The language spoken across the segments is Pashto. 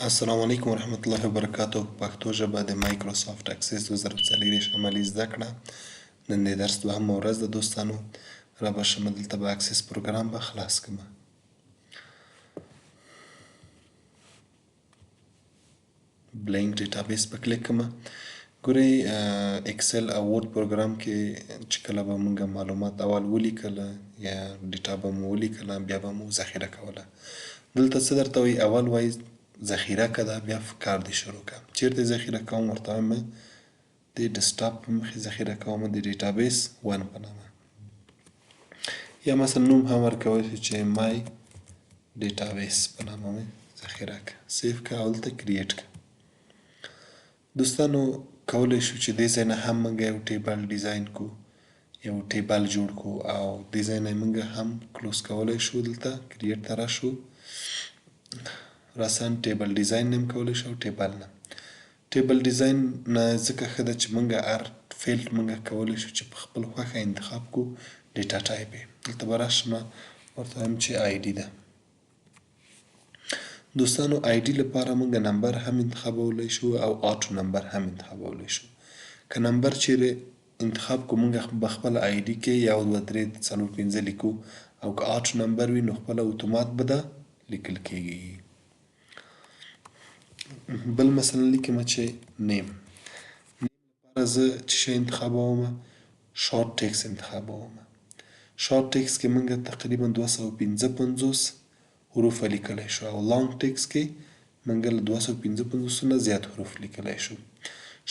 السلام علیکم ورحمت الله وبرکاتو. پښتو ژبه د مایکروسافټ اکسس 2024 عملي زده کړه. نن د درس دوهمه ورځ ده دوستانو. را به شم دلته به اکسس پروګرام به خلاص کړم. بلینک ډیټابیس په کلیک کړم. ګورئ اکسل او ورډ پروګرام کې چې کله به موږ معلومات اول ولیکله یا ډیټا به مو ولیکله بیا به مو ذخیره کوله. دلته څه درته وایي؟ اول وایي ذخیره کړه بیا کار دې شروع کړه. چیرته ذخیره کوم؟ ورته وایم د ډیسکټاپ په مخې ذخیره کوم د ډیټابیس 1 په نامه، یا مثلا نوم هم ورکولی شو چې مای ډیټابیس په نامه مې ذخیره کړه. سیف کړه او دلته کریټ کړه. دوستانو کولی شو چې دې ځای نه هم موږ یو ټیبل ډیزاین کو، یو ټیبل جوړ کو او دې ځای نه موږ هم کلوز کولی شو. دلته کریټ ته راشو، راسن ټیبل ډیزاین نیم کولی شو. ټیبل نه ټیبل ډیزاین نه ځکه ښه ده چې موږ هر فیلډ موږ کولی شو چې په خپل خوښه انتخاب کو. ډیټا ټایپ یې دلته به راشم ورته وایم چې آی ډي ده. دوستانو آی ډي لپاره موږ نمبر هم انتخابولی شو او آټو نمبر هم انتخابولی شو. که نمبر چیرې انتخاب کو موږ به خپل آی ډي کې 1 2 3 4 5 لیکو، او که آټو نمبر وي نو خپله اتومات به ده لیکل کیږي. بل مثلا لیکم چې نیم لپاره زه چې شی انتخابوم شارټ ټیکس انتخابوم. شارټ ټیکس کې موږ تقریبا 255 حروف لیکلی شو او لانګ ټیکس کې موږ له 255 نه زیات حروف لیکلی شو.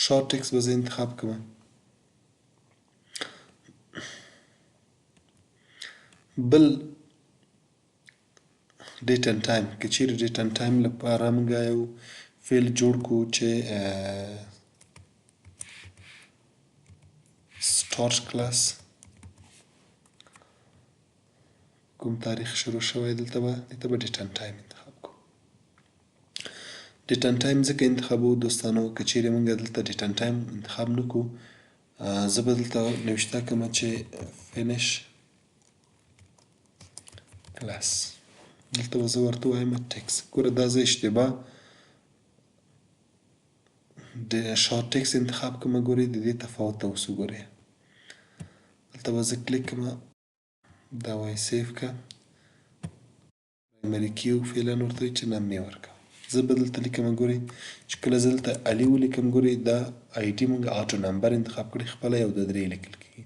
شارټ ټیکس به زه انتخاب کوم. بل ډیټ اینډ ټایم که چیرې ډیټ اینډ ټایم لپاره موږ یو فیلډ جوړ کړو چې سټارټ کلاس کوم تاریخ شروع شوی دلته به ډیټ اینډ ټایم انتخاب کړو. ډیټ اینډ ټایم ځکه انتخابو دوستانو که چیرې موږ دلته ډیټ اینډ ټایم انتخاب نه کړو، زه به دلته نوشته کړم چې فینش کلاس. دلته به زه ورته وایم ټیکس. ګوره دا زه اشتباه د شارټ ټیکس انتخاب کوم. ګورئ د دې تفاوت ته اوس وګورئ. دلته به زه کلیک کوم، دا وایي سیف کړه. پرایمري کیو فعلا ورته وایي چې نام مې ورکړه. زه به دلته لیکم. ګورئ چې کله زه دلته الي ولیکم ګورئ دا آی ډي موږ آټو نمبر انتخاب کړی، خپله 1 2 3 لیکل کېږي.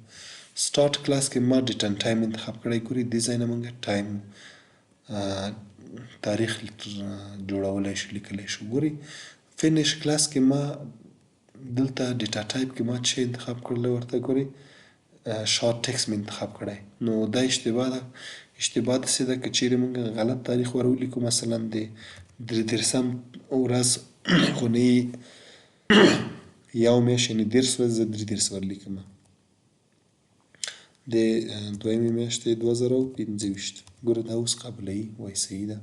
سټارټ کلاس کې ما ډیټ اینډ ټایم انتخاب کړی. ګورئ دې ځای نه موږ ټایم تاریخ جوړولی شو لیکلی شو. ګورئ فینش کلاس کې ما دلته ډیټا ټایپ کې ما چې انتخاب کړلی ورته ګورئ شارټ ټیکس مې انتخاب کړی. نو دا اشتباه ده. اشتباه داسې ده که چیرې موږ غلط تاریخ ور ولیکو، مثلا د 33 ورځ خونې یو میاشت یعنې 30 ورځې زه 33 ور لیکم، د دویمې میاشتې 2025. ګوره دا اوس قبلوي وایي صحیح ده.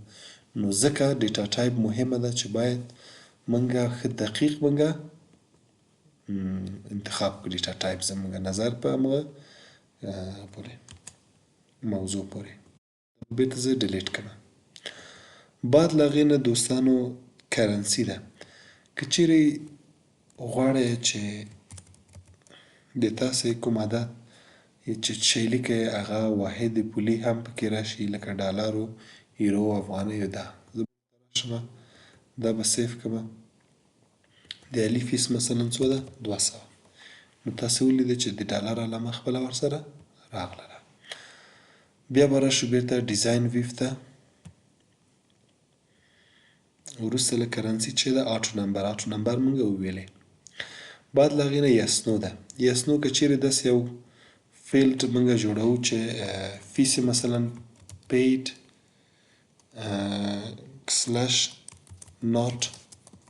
نو ځکه ډیټا ټایپ مهمه ده چې باید موږ ښه دقیق موږ انتخاب کړو. ډیټا ټایپ زموږ نظر په همغه پورې موضوع پورې. بیرته زه ډیلیټ کړم. بعد له هغې نه دوستانو کرنسي ده. که چیرې غواړئ چې د تاسې کوم عدد چې شی لیکئ هغه واحد پولي هم پکې راشي، لکه ډالرو، یورو، افغانیو. ده زه راشم دا به سیف کړم. د علي فیس مثلا څو ده؟ 200. نو تاسې ولیده چې د ډالر علامه خپله ورسره راغله. بیا به راشو بیرته ډیزاین ویو ته. وروسته له کرنسي چې ده آټو نمبر. آټو نمبر موږ وویلې. بعد له هغې نه یسنو ده. یسنو که چیرې داسې یو فیلډ موږ جوړوو چې فیس مثلا پیډ سلش ناٹ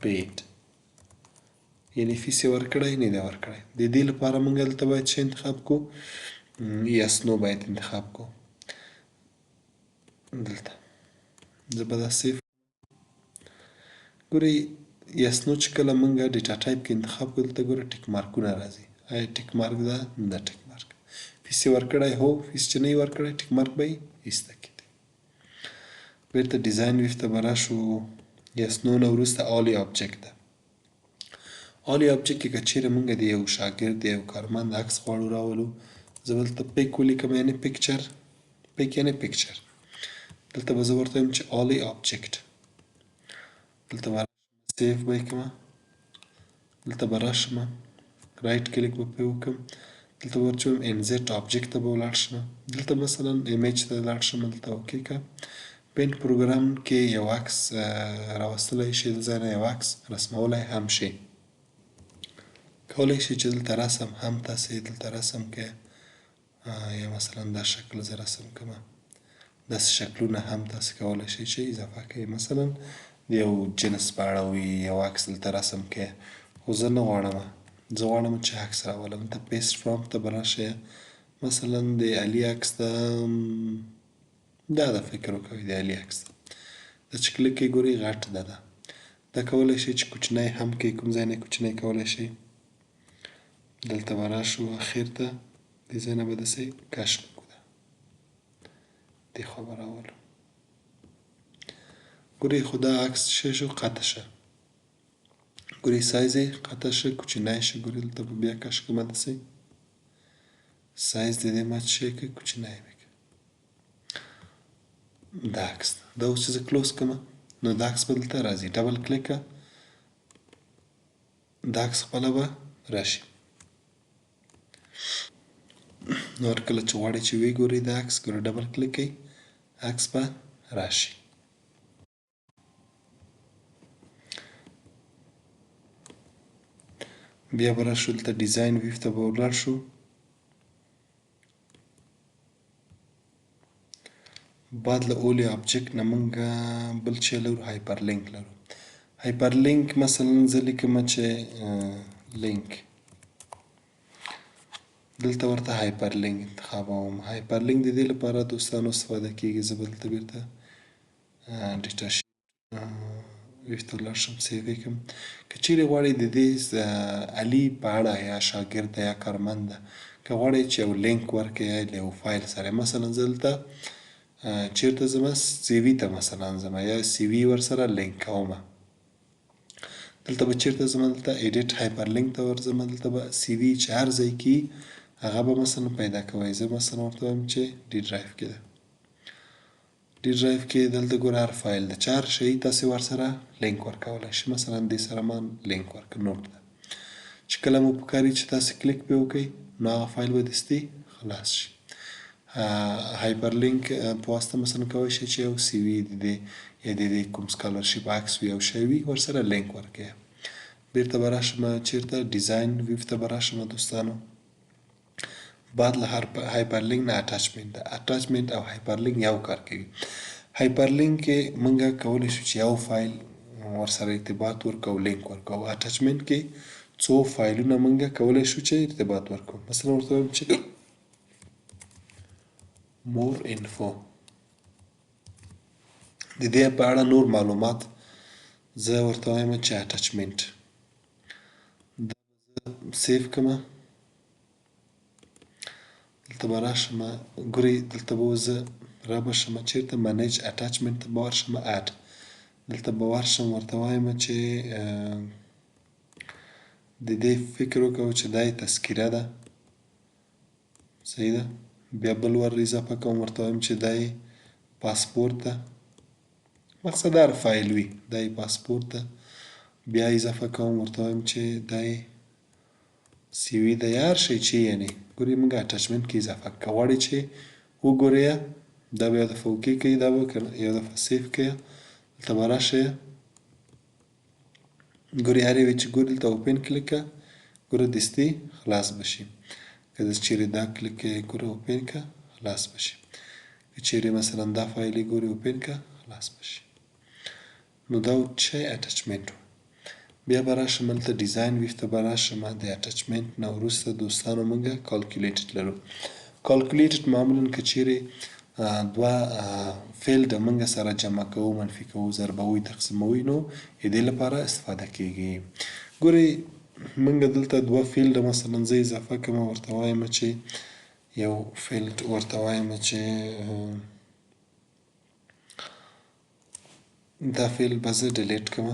پیډ، یعنې فیس یې ورکړی نه دی ورکړی. د دې لپاره موږ دلته باید څه انتخاب کړو؟ یسنو باید انتخاب کړو. دلته زه به دا سیف. ګورئ یسنو چې کله موږ ډیټا ټایپ کې انتخاب کړو دلته ګوره ټیک مارکونه راځي. آیا ټیک مارک ده؟ نه ده ټیک مارک. فیس یې ورکړی؟ هو. فیس چې نه یې ورکړی ټیک مارک به یې ایسته کړي. بیرته ډیزاین ویو ته به راشو. yes نو نه وروسته آلی آبجکت ده. آلی آبجکت کې که چیرې موږ د یو شاګرد د یو کارمند عکس غواړو راولو، زه به دلته پیک ولیکم یعنې پیکچر، پیک یعنې پیکچر. دلته به زه ورته وایم چې آلی آبجکت. دلته به سیف به یې کړمه، دلته به راشمه رایټ کلیک به پرې وکړم، دلته به ورته وایم انزرټ آبجکت ته به ولاړ شمه، دلته مثلا ایمیج ته لاړ شم، دلته اوکې که. پینټ پروګرام کې یو عکس راوستلی شي، د ځای نه یو عکس رسمولی هم شي. کولی شي چې دلته رسم هم تاسې دلته رسم کې، یا مثلا دا شکل زه رسم کړمه. داسې شکلونه هم تاسې کولی شئ چې اضافه کړئ. مثلا د یو جنس په اړه وي، یو عکس دلته رسم کړئ، خو زه نه غواړمه، زه غواړم چې عکس راولم. ته پیسټ فرام ته به راشئ، مثلا د علي عکس ده، دا د فکر وکوئ د علي عکس ده، دا چې کلیک کوئ ګورئ غټ ده. دا کولی شئ چې کوچنی هم کړئ، کوم ځای نه کوچنی کولی شئ. دلته به راشو اخر ته، دې ځای نه به داسې کش وکړو، دې خوا به راولو. ګورئ خو دا عکس څه شو؟ قطع شه. ګورئ سایز یې قطع شه، کوچنی شه. ګورئ دلته به بیا کش کړمه داسې، سایز د دې مات شی کړئ، کوچنی یې کړئ. دا عکس ده. دا اوس چې زه کلوز کړمه نو دا عکس به دلته راځي. ډبل کلیکه، دا عکس خپله به راشي. نو هر کله چې غواړئ چې ویې ګورئ دا عکس، ګورئ ډبل کلیک کړئ، عکس به راشي. بیا به راشو دلته ډیزاین ویو ته به ولاړ شو. بعد له اولی آبجکت نه موږ بل شی لرو، هایپر لینک لرو. هایپر لینک مثلا زه لیکمه چې لینک، دلته ورته هایپر لینک انتخابوم. هایپر لینک د دې لپاره دوستانو استفاده کیږي. زه به دلته بیرته ډیټا شیټ ویو ته ولاړ شم، سیو یې کړم. که چیرې غواړئ د دې علي په اړه یا شاګرد یا کارمند ده، که غواړئ چې یو لینک ورکړئ له یو فایل سره، مثلا زه دلته چیرته ځمه سی وي ته مثلا ځمه، یا سی وي ورسره لینک کومه. دلته به چیرته ځمه، دلته ایډیټ هایپر لینک ته ورځم، دلته به سی وي چې هر ځای کې هغه به مثلا پیدا کوئ. زه مثلا ورته وایم چې ډي ډرایو کې ده. ډي ډرایو کې دلته ګوره هر فایل ده چې هر شی تاسې ورسره لینک ورکولی شئ. مثلا دې سره ما لینک ورکړ، نوټ ده. چې کله مو پکار وي چې تاسې کلیک پرې وکړئ نو هغه فایل به دستي خلاص شي. هایپر لینک په واسطه مثلا کولی شئ چې یو سی وي د دې یا د دې کوم سکالرشپ عکس وي، یو شی وي، ورسره لینک ورکړئ. بیرته به راشمه چیرته ډیزاین ویو ته به راشمه دوستانو. بعد له هایپر لینک نه اټاچمنت ده. اټاچمنت او هایپر لینک یو کار کوي. هایپر لینک کې موږ کولی شو چې یو فایل ورسره ارتباط ورکړو، لینک ورکړو. اټاچمنت کې څو فایلونه موږ کولی شو چې ارتباط ورکړو. مثلا ورته وایم چې مور انفو، د دې په اړه نور معلومات زه ورته وایم چې اټاچمنت. دا سیف کړمه، دلته به راشمه، ګورئ دلته به زه رابشمه چیرته منیج اټاچمنت ته به ورشمه، اډ دلته به ورشم، ورته وایم چې د دې فکر وکړو چې دا یې تذکیره ده، صحیح ده. بیا بل ور اضافه کوم، ورته وایم چې دا یې پاسپورت ده، مقصد هر فایل وي دا یې پاسپورت ده. بیا اضافه کوم، ورته وایم چې دا یې سی وي ده، یا هر شی چې یعنې ګورئ موږ اټاچمنت کې اضافه که غواړئ چې وګورئ دا به یو دفعه اوکې کوي، دا به یو دفعه سیف کوي. دلته به راشئ، ګورئ هر یو چې ګورئ دلته اوپن کلیک کړه، ګوره دستي خلاص به شي. که داسې چیرې دا کلیک کړئ ګوره اوپن کړه خلاص به شي. که چیرې مثلا دا فایل یې ګورئ اوپن کړه خلاص به شي. نو دا څه اټاچمنت و. بیا به راشم دلته ډیزاین ویو ته به راشم. د اټاچمنت نه وروسته دوستانو موږ کالکولیټډ لرو. کالکولیټډ معمولا که چیرې دوه فیلډ موږ سره جمع کوو، منفي کوو، ضربوي، تقسیموي، نو د دې لپاره استفاده کیږي. ګورئ موږ دلته دوه فیلډه مثلا زه اضافه کوم، ورته وایم چې یو فیلډ ورته وایم چې دا فعل به زه ډیلیټ کړم.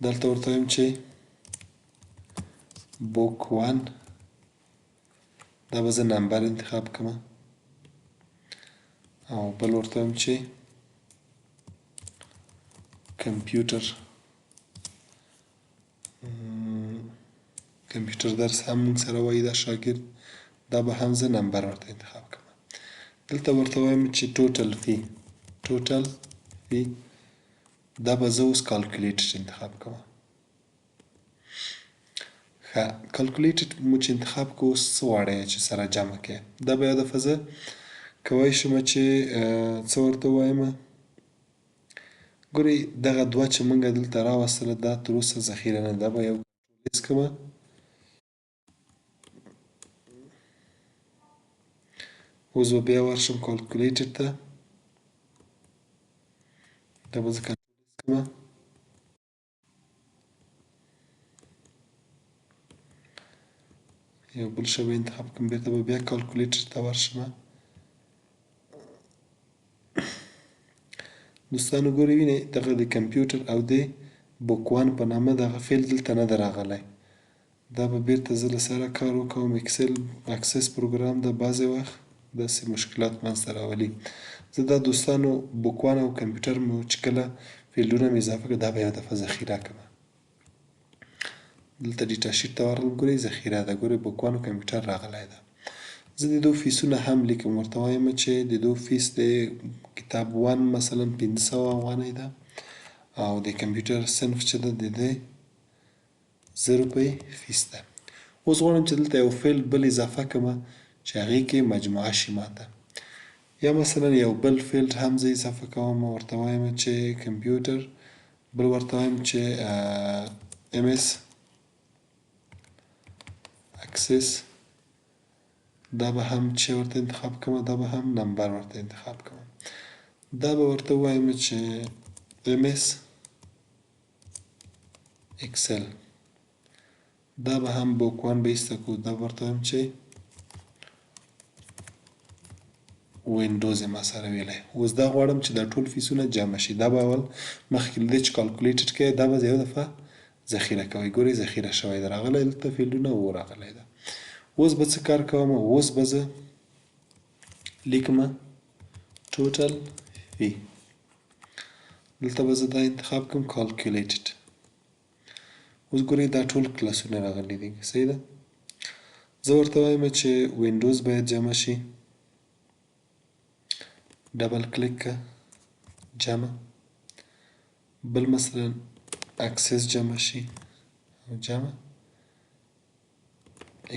دلته ورته وایم چې بوک 1 دا به زه نمبر انتخاب کړم او بل ورته وایم چې کمپیوټر درس هم موږ سره وایي دا شاګرد دا به هم زه نمبر ورته انتخاب کړم. دلته ورته وایم چې ټوټل فی دا به زه اوس کالکولیټډ انتخاب کوم. ښه کالکولیټډ مو چې انتخاب کړو اوس څه غواړئ چې سره جمع کړئ. دا به یو دفعه زه کولی شم چې څه ورته ووایم. ګورئ دغه دوه چې موږ دلته راوستله دا تر اوسه ذخیره نه ده. دا به یو کنټرول ایس کړم. اوس به بیا ورشم کالکولیټډ ته. دا به زه کنټرول ایس کړم. یو بل شی به انتخاب کړم. بېرته به بیا کالکولیټر ته ورشم. دوستانو ګورئ وینئ دغه د کمپیوټر او د بوک 1 په نامه دغه فعل دلته نه ده راغلی. دا به بېرته زه له سره کار وکوم. اکسل اکسس پروګرام د بعضې وخت داسې مشکلات منځته راولي. زه دا دوستانو بوک 1 او کمپیوټر مو چې کله فیلډونه مې اضافه کړه دا به یو دفعه ذخیره کړم. دلته ډیټا شیټ ته ورغلم. ګورئ ذخیره ده. ګورئ بوک 1 او کمپیوټر راغلی ده. زه د دو فیسونه هم لیکم. ورته وایم چې د دو فیس د کتاب 1 مثلا 500 افغانۍ ده او د کمپیوټر صنف چې ده د ده 1000 روپۍ فیس ده. اوس غواړم چې دلته یو فعل بل اضافه کړم چې هغې کې مجموعه شي ماته. یا مثلا یو بل فعل هم زه اضافه کوم. ورته وایم چې کمپیوټر بل ورته وایم چې ام اس اکسس دا به هم چې ورته انتخاب کړم. دا به هم نمبر ورته انتخاب کړم. دا به ورته ووایم چې ام اس اکسل دا به هم بوک 1 به ایسته کړو. دا به ورته وایم چې وینډوز یې ما سره ویلی. اوس دا غواړم چې دا ټول فیسونه جمع شي. دا به اول مخکې له دې چې کالکولیټډ کوئ دا به یو دفعه ذخیره کوئ. ګورئ ذخیره شوی ده. راغلی دلته فیلډونه و راغلی ده. اوس به څه کار کوم. اوس به زه لیکم ټوټل فی. دلته به زه دا انتخاب کوم کالکولیټډ. اوس ګورئ دا ټول کلاسونه راغلي دي. صحیح ده. زه ورته وایم چې وینډوز باید جمع شي. ډبل کلیک که جمع. بل مثلا اکسس جمع شي او جمع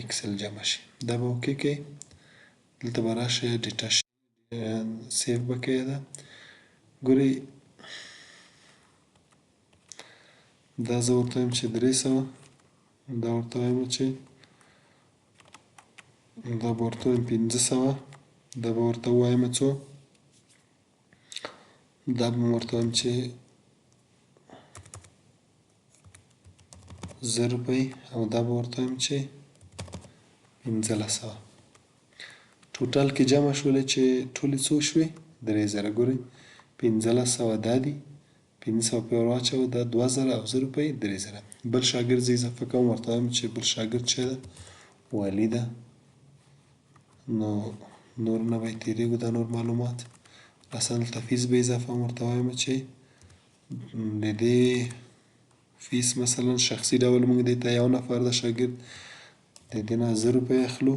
اکسل جمع شي. دا به اوکې کوئ. دلته به راشئ ډیټا شیټ سیف به کوئ ده. ګورئ دا زه ورته وایم چې 300 دا ورته وایم چې دا به ورته وایم 500 دا به ورته ووایم څو دا به ورته وایم چې 1000 روپۍ او دا به ورته وایم چې 1500. ټوټل کې جمع شولې چې ټولې څو شوې 3000. ګورئ 1500 دا دي 500 پې ور واچوه دا 2000 او 1000 روپۍ 3000. بل شاګرد زه اضافه کوم. ورته وایم چې بل شاګرد چې ده والي ده. نو نور نه به یې تېرېږو دا نور معلومات. مثلا دلته فیس به اضافه کوم. ورته وایم چې د دې فیس مثلا شخصي ډول موږ دې ته یو نفر د شاګرد د دې نه 1000 روپۍ اخلو.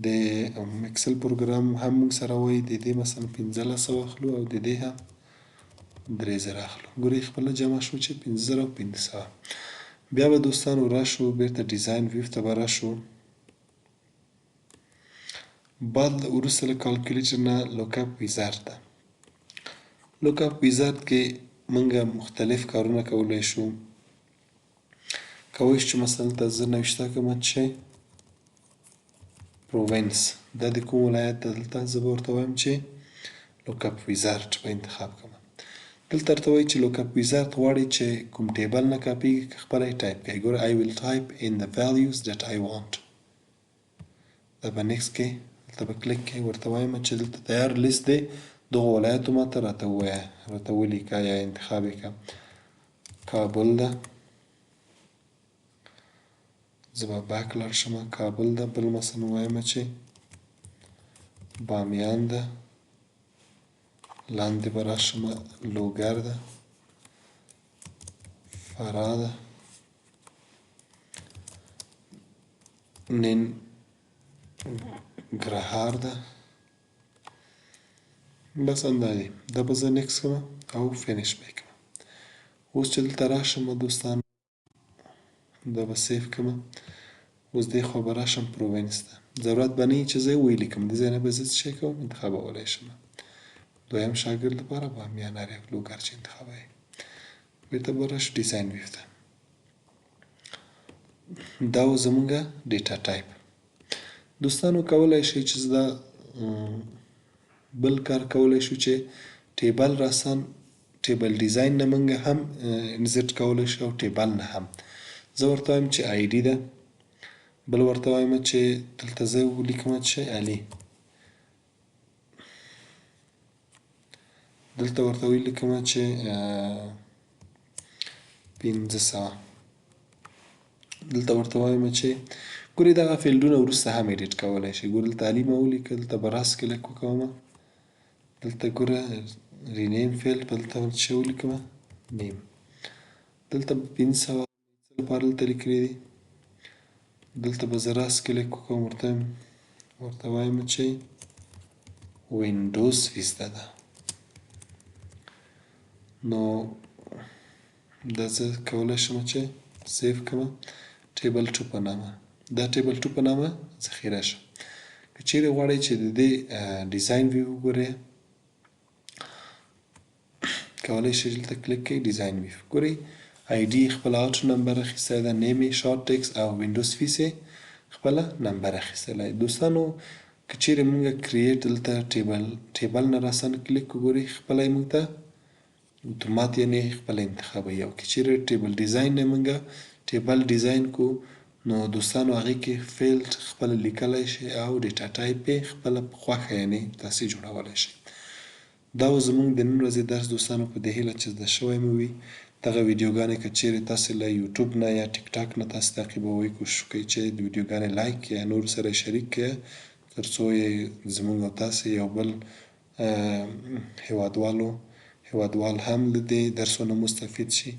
د اکسل پروګرام هم موږ سره وایي د دې مثلا 1500 اخلو او د دې هم 3000 اخلو. ګورئ خپله جمع شو چې 5000 او 1500. بیا به دوستانو راشو بېرته ډیزاین ویو ته به راشو. بعد وروسته له کالکولیټر نه لوکاپ ویزارد ده. لوکاپ ویزارد کې موږ مختلف کارونه کولی شو. کولی شو چې مثلا دلته زه نوشته کړم چې پرووینس دا د کوم ولایت ده. دلته زه به ورته وایم چې لوکاپ ویزارد به انتخاب کړم. دلته ورته وایي چې لوکاپ ویزارد غواړي چې کوم ټیبل نه کاپېږي که خپله یې ټایپ کوي. ګوره I will type in the values that I want. دا به نیکسټ کې دلته به کلیک کوئ ورته وایم چې دلته تیار لیست دی دغو ولایتو ماته راته ووایه راته ولیکه یا انتخاب یې کړه. کابل ده زه به باک لاړ شم کابل ده. بل مثلا وایم چې بامیان ده لاندې به راشم لوګر ده فراه ده ننګرهار ده بس همدا دی. دا به زه نیکس کړم او فینش به یې کړم. اوس چې دلته راشم دوستانو دا به سیف کړم. اوس دې خوا به راشم پرووینس ته ضرورت به نه وي چې زه یې ولیکم دې ځای نه به زه څه شی کوم انتخابولی شم. دویم شاګرد لپاره بامیان اریاف لوګر چې انتخابوي بېرته به راشو ډیزاین ویو ته. دا و زمونږ ډیټا ټایپ. دوستانو کولی شئ چې دا بل کار کولی شو چې ټیبل راسم ټیبل ډیزاین نه موږ هم انزرټ کولی شو او ټیبل نه هم. زه ورته وایم چې آی ډي ده بل ورته وایم چې دلته زه ولیکم چې علي دلته ورته ولیکم چې 500 دلته ورته وایم چې ګورئ دغه فیلډونه وروسته هم ایډیټ کولی شئ. ګورئ دلته علي مې ولیکه دلته به راس کلیک وکوم دلته ګوره رینیم فیلډ دلته څه ولیکم نیم دلته 500 لپاره دلته لیکلي دي دلته به زه راس کلیک وکوم ورته وایم چې وینډوز ویستا ده. نو دا زه کولی شم چې سیف کړم ټیبل 2 په نامه. دا ټیبل 2 په نامه ذخیره شو. که چیرې غواړئ چې د دې ډیزاین ویو وګورئ کولی شئ دلته کلیک کړئ ډیزاین ویو ګورئ آی ډي خپله آوټ نمبر اخیستی ده نیم یې شارټ ټکس او وینډوز فیس یې خپله نمبر اخیستلی. دوستانو که چیرې موږ کریټ دلته ټیبل نه راسن کلیک وګورئ خپله یې موږ ته اتومات یعنې خپله انتخابوي. او که چیرې ټیبل ډیزاین نه موږ ټیبل ډیزاین کو نو دوستانو هغې کې فیلډ خپله لیکلی شئ او ډیټا ټایپ یې خپله په خوښه یعنې تاسې جوړولی شئ. دا و زموږ د نن ورځې درس دوستانو په دې هیله چې زده شوی مې وي. دغه ویډیوګانې که چیرې تاسې له یوټیوب نه یا ټیک ټاک نه تاسې تعقیبوئ کوشش وکړئ چې د ویډیوګانې لایک کړئ یا نورو سره یې شریک کړئ تر څو یې زموږ او تاسې یو بل هیوادوال هم له دې درسونو مستفید شي.